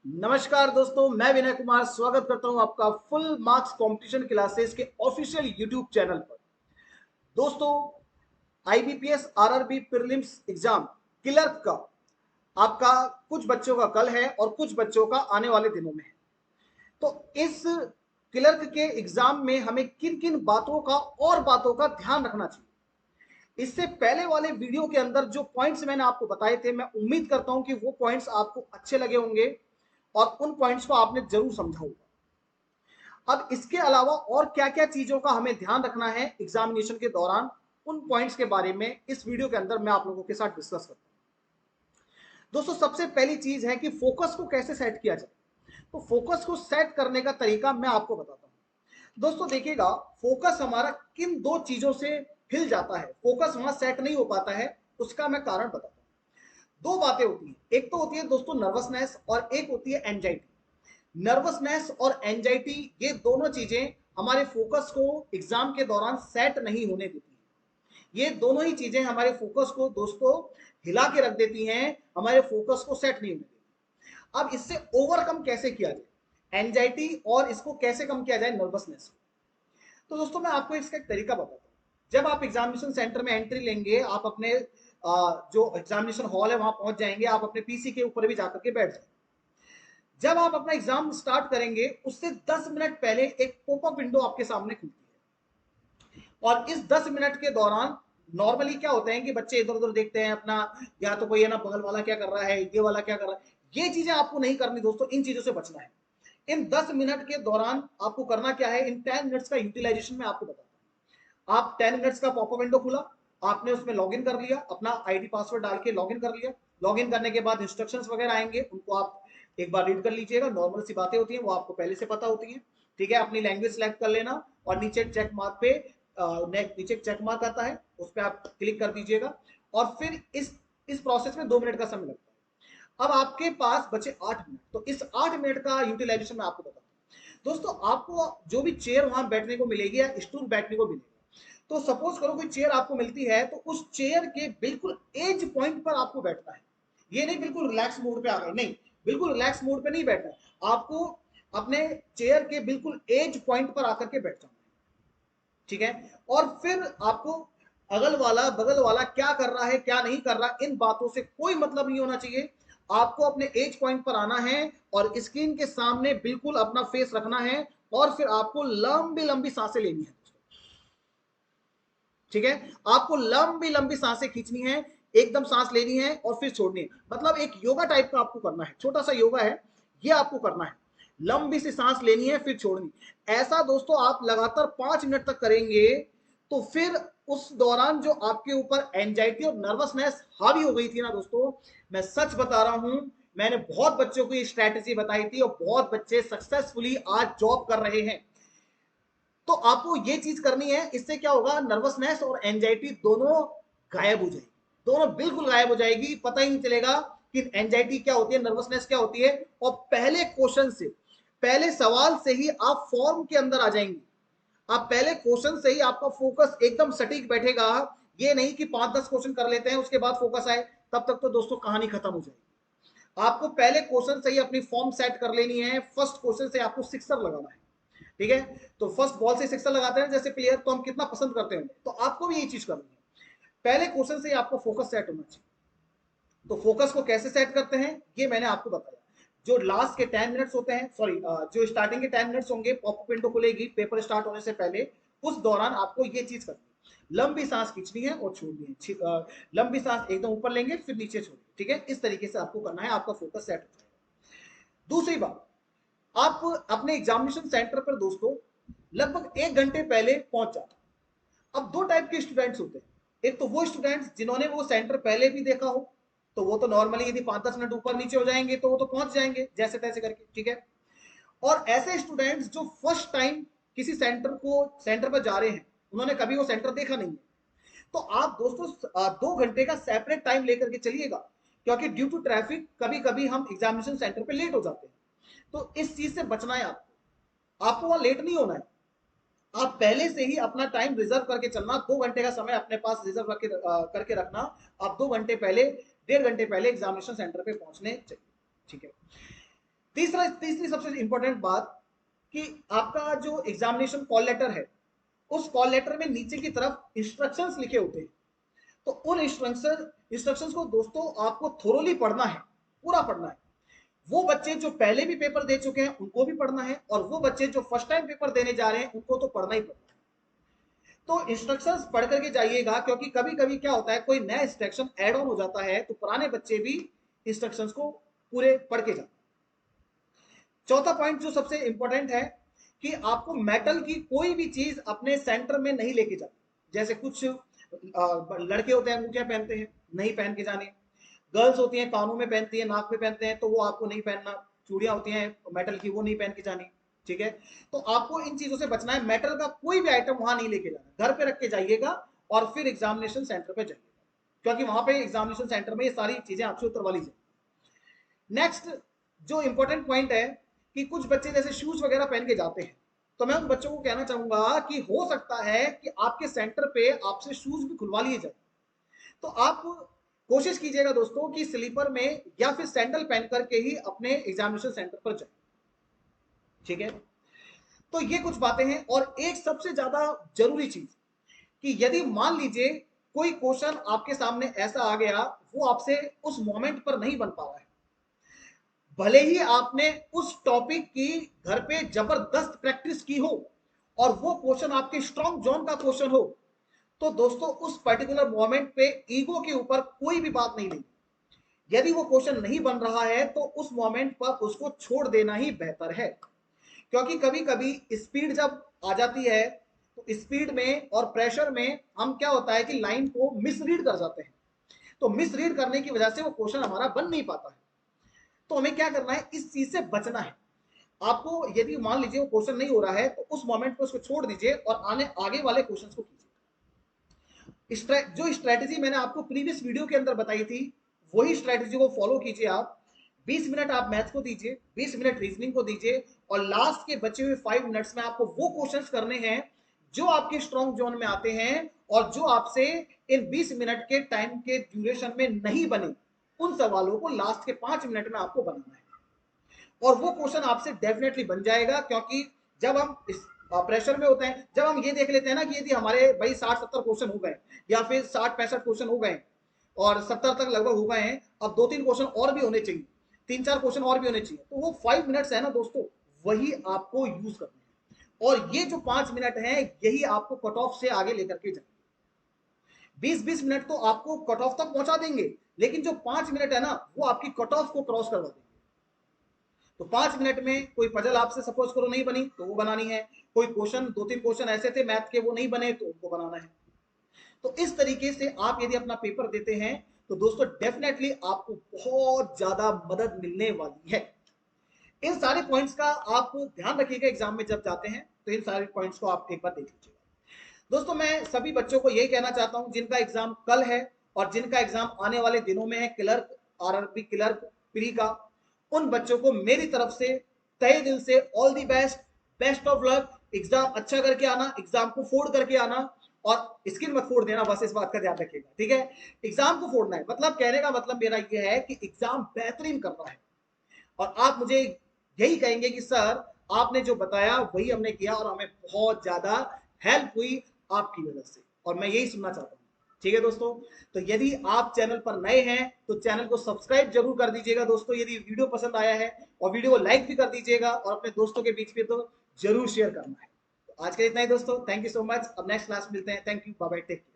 नमस्कार दोस्तों, मैं विनय कुमार स्वागत करता हूं आपका फुल मार्क्स कंपटीशन क्लासेस के ऑफिशियल यूट्यूब चैनल पर। दोस्तों, IBPS RRB prelims exam clerk का आपका कुछ बच्चों का कल है और कुछ बच्चों का आने वाले दिनों में है। तो इस क्लर्क के एग्जाम में हमें किन किन बातों का ध्यान रखना चाहिए, इससे पहले वाले वीडियो के अंदर जो पॉइंट्स मैंने आपको बताए थे, मैं उम्मीद करता हूं कि वो पॉइंट्स आपको अच्छे लगे होंगे और उन पॉइंट्स को आपने जरूर समझा होगा। अब इसके अलावा और क्या क्या चीजों का हमें ध्यान रखना है एग्जामिनेशन के दौरान, उन पॉइंट्स के बारे में इस वीडियो के अंदर मैं आप लोगों के साथ डिस्कस करता हूं। दोस्तों, सबसे पहली चीज है कि फोकस को कैसे सेट किया जाए। तो फोकस को सेट करने का तरीका मैं आपको बताता हूं। दोस्तों देखिएगा, फोकस हमारा किन दो चीजों से हिल जाता है, फोकस वहां सेट नहीं हो पाता है, उसका मैं कारण बताता हूं। दो बातें होती हैं, एक तो होती है दोस्तों नर्वसनेस और एक होती है एंजाइटी। नर्वसनेस और एंजाइटी, ये दोनों चीजें हमारे फोकस को एग्जाम के दौरान सेट नहीं होने देती हैं। ये दोनों ही चीजें हमारे फोकस को दोस्तों हिला के रख देती हैं, हमारे फोकस को सेट नहीं होने देती। अब इससे ओवरकम कैसे किया जाए एंजाइटी, और इसको कैसे कम किया जाए नर्वसनेस को। तो दोस्तों मैं आपको इसका एक तरीका बताता हूँ। जब आप एग्जामिनेशन सेंटर में एंट्री लेंगे, आप अपने जो एग्जामिनेशन हॉल है वहां पहुंच जाएंगे, आप अपने पीसी के ऊपर भी जाकर के बैठ जाएंगे। जब आप अपना एग्जाम स्टार्ट करेंगे, उससे 10 मिनट पहले एक पॉपअप विंडो आपके सामने खुलती है, और इस 10 मिनट के दौरान नॉर्मली क्या होता है कि बच्चे इधर उधर देखते हैं अपना, या तो कोई है ना बगल वाला क्या कर रहा है, ये वाला क्या कर रहा है। ये चीजें आपको नहीं करनी दोस्तों, इन चीजों से बचना है। इन 10 मिनट के दौरान आपको करना क्या है, इन 10 मिनट्स का यूटिलाइजेशन में आपको बताता हूं। आप 10 मिनट्स का पॉपअप विंडो खुला, आपने उसमें लॉगिन कर लिया, अपना आईडी पासवर्ड डाल के लॉगिन कर लिया। लॉगिन करने के बाद इंस्ट्रक्शंस वगैरह आएंगे, उनको आप एक बार रीड कर लीजिएगा। नॉर्मल सी बातें होती हैं, वो आपको पहले से पता होती हैं। ठीक है, अपनी लैंग्वेज सेलेक्ट कर लेना, और नीचे चेक मार्क पे नीचे चेक मार्क आता है, उस पर आप क्लिक कर दीजिएगा। और फिर इस प्रोसेस में 2 मिनट का समय लगता है। अब आपके पास बचे 8 मिनट, तो इस 8 मिनट का यूटिलाइजेशन मैं आपको बताता हूँ। दोस्तों, आपको जो भी चेयर वहां बैठने को मिलेगी या स्टूल बैठने को मिलेगा, तो सपोज करो कोई चेयर आपको मिलती है, तो उस चेयर के बिल्कुल एज पॉइंट पर आपको बैठना है। ये नहीं बिल्कुल रिलैक्स मोड पे आ गए, नहीं, बिल्कुल रिलैक्स मोड पे नहीं बैठना है आपको। अपने चेयर के बिल्कुल एज पॉइंट पर आकर के बैठ जाना है। ठीक है, और फिर आपको अगल वाला बगल वाला क्या कर रहा है क्या नहीं कर रहा, इन बातों से कोई मतलब नहीं होना चाहिए। आपको अपने एज पॉइंट पर आना है और स्क्रीन के सामने बिल्कुल अपना फेस रखना है, और फिर आपको लंबी लंबी सांसें लेनी है। ठीक है, आपको लंबी लंबी सांसें खींचनी है, एकदम सांस लेनी है और फिर छोड़नी है। मतलब एक योगा टाइप का आपको करना है, छोटा सा योगा है, ये आपको करना है। लंबी सी सांस लेनी है, फिर छोड़नी। ऐसा दोस्तों आप लगातार 5 मिनट तक करेंगे, तो फिर उस दौरान जो आपके ऊपर एंजाइटी और नर्वसनेस हावी हो गई थी ना दोस्तों, मैं सच बता रहा हूं, मैंने बहुत बच्चों को ये स्ट्रैटेजी बताई थी और बहुत बच्चे सक्सेसफुली आज जॉब कर रहे हैं। तो आपको ये चीज करनी है, इससे क्या होगा, नर्वसनेस और एंजाइटी दोनों गायब हो जाएगी, दोनों बिल्कुल गायब हो जाएगी। पता ही नहीं चलेगा कि एंजाइटी क्या होती है, नर्वसनेस क्या होती है। और पहले क्वेश्चन से, पहले सवाल से ही आप फॉर्म के अंदर आ जाएंगे। आप पहले क्वेश्चन से ही आपका फोकस एकदम सटीक बैठेगा। ये नहीं कि 5-10 क्वेश्चन कर लेते हैं उसके बाद फोकस आए, तब तक तो दोस्तों कहानी खत्म हो जाएगी। आपको पहले क्वेश्चन से ही अपनी फॉर्म सेट कर लेनी है। फर्स्ट क्वेश्चन से आपको सिक्सर लगाना है। ठीक है, तो फर्स्ट बॉल से सिक्सर लगाते हैं जैसे प्लेयर, तो हम कितना पसंद करते हैं, तो आपको भी ये चीज करनी है। पहले क्वेश्चन से ही आपको फोकस सेट होना चाहिए। तो फोकस को कैसे सेट करते हैं, ये मैंने आपको बताया। जो लास्ट के 10 मिनट्स होते हैं, सॉरी, जो स्टार्टिंग के 10 मिनट्स होंगे, पॉपअप विंडो खुलेगी पेपर स्टार्ट होने से पहले, उस दौरान आपको ये चीज करनी है, लंबी सांस खींचनी है और छोड़नी है। लंबी सांस एकदम ऊपर लेंगे, फिर नीचे छोड़ेंगे। ठीक है, इस तरीके से आपको करना है, आपका फोकस सेट हो जाएगा। दूसरी बात, आप अपने एग्जामिनेशन सेंटर पर दोस्तों लगभग 1 घंटे पहले पहुंच जाते हैं। अब दो टाइप के स्टूडेंट्स होते हैं। एक तो वो स्टूडेंट्स जिन्होंने वो सेंटर पहले भी देखा हो, तो वो तो नॉर्मली यदि 5-10 मिनट ऊपर नीचे हो जाएंगे तो वो तो पहुंच जाएंगे जैसे तैसे करके। ठीक है, और ऐसे स्टूडेंट्स जो फर्स्ट टाइम किसी सेंटर पर जा रहे हैं, उन्होंने कभी वो सेंटर देखा नहीं है, तो आप दोस्तों 2 घंटे का सेपरेट टाइम लेकर के चलिएगा, क्योंकि ड्यू टू ट्रैफिक कभी कभी हम एग्जामिनेशन सेंटर पे लेट हो जाते हैं। तो इस चीज से बचना है आपको वहां लेट नहीं होना है। आप पहले से ही अपना टाइम रिजर्व करके चलना, 2 घंटे का समय अपने पास रिजर्व करके रखना। आप 2 घंटे पहले, 1.5 घंटे पहले एग्जामिनेशन सेंटर पे पहुंचने चाहिए। ठीक है, तीसरी सबसे इंपॉर्टेंट बात कि आपका जो एग्जामिनेशन कॉल लेटर है, उस कॉल लेटर में नीचे की तरफ इंस्ट्रक्शंस लिखे होते हैं। तो उन इंस्ट्रक्शंस को दोस्तों आपको थोरोली पढ़ना है, पूरा पढ़ना है। वो बच्चे जो पहले भी पेपर दे चुके हैं उनको भी पढ़ना है, और वो बच्चे जो फर्स्ट टाइम पेपर देने जा रहे हैं उनको तो पढ़ना ही पड़ना है। तो इंस्ट्रक्शंस पढ़ करके जाइएगा, क्योंकि कभी कभी क्या होता है, कोई नया इंस्ट्रक्शन ऐड ऑन हो जाता है तो पुराने बच्चे भी इंस्ट्रक्शंस को पूरे पढ़ के जाते हैं। चौथा पॉइंट जो सबसे इंपॉर्टेंट है कि आपको मेटल की कोई भी चीज अपने सेंटर में नहीं लेके जानी। जैसे कुछ लड़के होते हैं अंगूठियां पहनते हैं, नहीं पहन के जाने। गर्ल्स होती हैं कानों में पहनती है, नाक में पहनते हैं, तो वो आपको नहीं पहनना। चूड़ियां होती हैं मेटल की, वो नहीं पहन के जानी। ठीक है, तो आपको इन चीजों से बचना है। मेटल का कोई भी आइटम वहां नहीं लेके जाना, घर पे रख के जाइएगा और फिर एग्जामिनेशन सेंटर पे जाइएगा, क्योंकि वहां पे एग्जामिनेशन सेंटर में ये सारी चीजें आपसे उतरवा ली जाएंगी। नेक्स्ट जो इंपॉर्टेंट पॉइंट है कि कुछ बच्चे जैसे शूज वगैरह पहन के जाते हैं, तो मैं उन बच्चों को कहना चाहूंगा कि हो सकता है कि आपके सेंटर पे आपसे शूज भी खुलवा लिए जाए। तो आप कोशिश कीजिएगा दोस्तों कि स्लीपर में या फिर सैंडल पहन करके ही अपने एग्जामिनेशन सेंटर पर जाए। ठीक है, तो ये कुछ बातें हैं। और एक सबसे ज्यादा जरूरी चीज कि यदि मान लीजिए कोई क्वेश्चन आपके सामने ऐसा आ गया, वो आपसे उस मोमेंट पर नहीं बन पा रहा है, भले ही आपने उस टॉपिक की घर पे जबरदस्त प्रैक्टिस की हो और वो क्वेश्चन आपके स्ट्रॉन्ग जोन का क्वेश्चन हो, तो दोस्तों उस पर्टिकुलर मोमेंट पे ईगो के ऊपर कोई भी बात नहीं लेनी। यदि वो क्वेश्चन नहीं बन रहा है तो उस मोमेंट पर उसको छोड़ देना ही बेहतर है, क्योंकि कभी कभी स्पीड जब आ जाती है तो स्पीड में और प्रेशर में हम क्या होता है कि लाइन को मिसरीड कर जाते हैं। तो मिसरीड करने की वजह से वो क्वेश्चन हमारा बन नहीं पाता है। तो हमें क्या करना है, इस चीज से बचना है। आपको यदि मान लीजिए वो क्वेश्चन नहीं हो रहा है तो उस मोमेंट पर उसको छोड़ दीजिए और आगे वाले क्वेश्चन को कीजिए। जो स्ट्रेटेजी मैंने आपको प्रीवियस वीडियो के अंदर बताई थी, वही स्ट्रेटेजी को फॉलो कीजिए आप। 20 मिनट आप मैथ्स को दीजिए, 20 मिनट रीजनिंग को दीजिए, और लास्ट के बचे हुए 5 मिनट्स में आपको वो क्वेश्चंस करने हैं जो आपके स्ट्रॉन्ग जोन में आते हैं और जो आपसे इन 20 मिनट के टाइम के ड्यूरेशन में नहीं बने, उन सवालों को लास्ट के 5 मिनट में आपको बनाना है। और वो क्वेश्चन आपसे डेफिनेटली बन जाएगा, क्योंकि जब हम इस प्रेशर में होते हैं, जब हम ये देख लेते हैं ना कि यदि हमारे भाई 60-70 क्वेश्चन हो गए या फिर 60-65 क्वेश्चन हो गए और 70 तक लगभग हो गए हैं, अब 2-3 क्वेश्चन और भी होने चाहिए, 3-4 क्वेश्चन और भी होने चाहिए, तो वो 5 मिनट्स है ना दोस्तों, वही आपको यूज करना है। और ये जो 5 मिनट है यही आपको कट ऑफ से आगे लेकर के जाए। 20-20 मिनट तो आपको कट ऑफ तक पहुंचा देंगे, लेकिन जो 5 मिनट है ना वो आपकी कट ऑफ को क्रॉस करवा देंगे। तो 5 मिनट में कोई पजल आपसे सपोज करो नहीं बनी तो वो बनानी है, कोई क्वेश्चन 2-3 क्वेश्चन ऐसे थे मैथ के वो नहीं बने तो उनको बनाना है। तो इस तरीके से आप यदि अपना पेपर देते हैं तो दोस्तों डेफिनेटली आपको बहुत ज्यादा मदद मिलने वाली है। इन सारे पॉइंट्स का आप ध्यान रखिएगा एग्जाम में जब जाते हैं, तो इन सारे पॉइंट्स को आप एक बार देख लीजिएगा। दोस्तों मैं सभी बच्चों को यही कहना चाहता हूं जिनका एग्जाम कल है और जिनका एग्जाम आने वाले दिनों में है, क्लर्क, आरआरबी क्लर्क, प्री का, उन बच्चों को मेरी तरफ से तहे दिल से all the best, best of luck. Exam अच्छा करके आना, एग्जाम को फोड़ करके आना, और स्किन मत फोड़ देना, बस इस बात का ध्यान रखिएगा। ठीक है, एग्जाम को फोड़ना है, मतलब कहने का मतलब मेरा यह है कि एग्जाम बेहतरीन करना है। और आप मुझे यही कहेंगे कि सर आपने जो बताया वही हमने किया और हमें बहुत ज्यादा हेल्प हुई आपकी वजह से, और मैं यही सुनना चाहता हूँ। ठीक है दोस्तों, तो यदि आप चैनल पर नए हैं तो चैनल को सब्सक्राइब जरूर कर दीजिएगा दोस्तों, यदि वीडियो पसंद आया है, और वीडियो को लाइक भी कर दीजिएगा और अपने दोस्तों के बीच में तो जरूर शेयर करना है। तो आज के लिए इतना ही दोस्तों, थैंक यू सो मच। अब नेक्स्ट क्लास मिलते हैं। Thank you, bye bye, take care.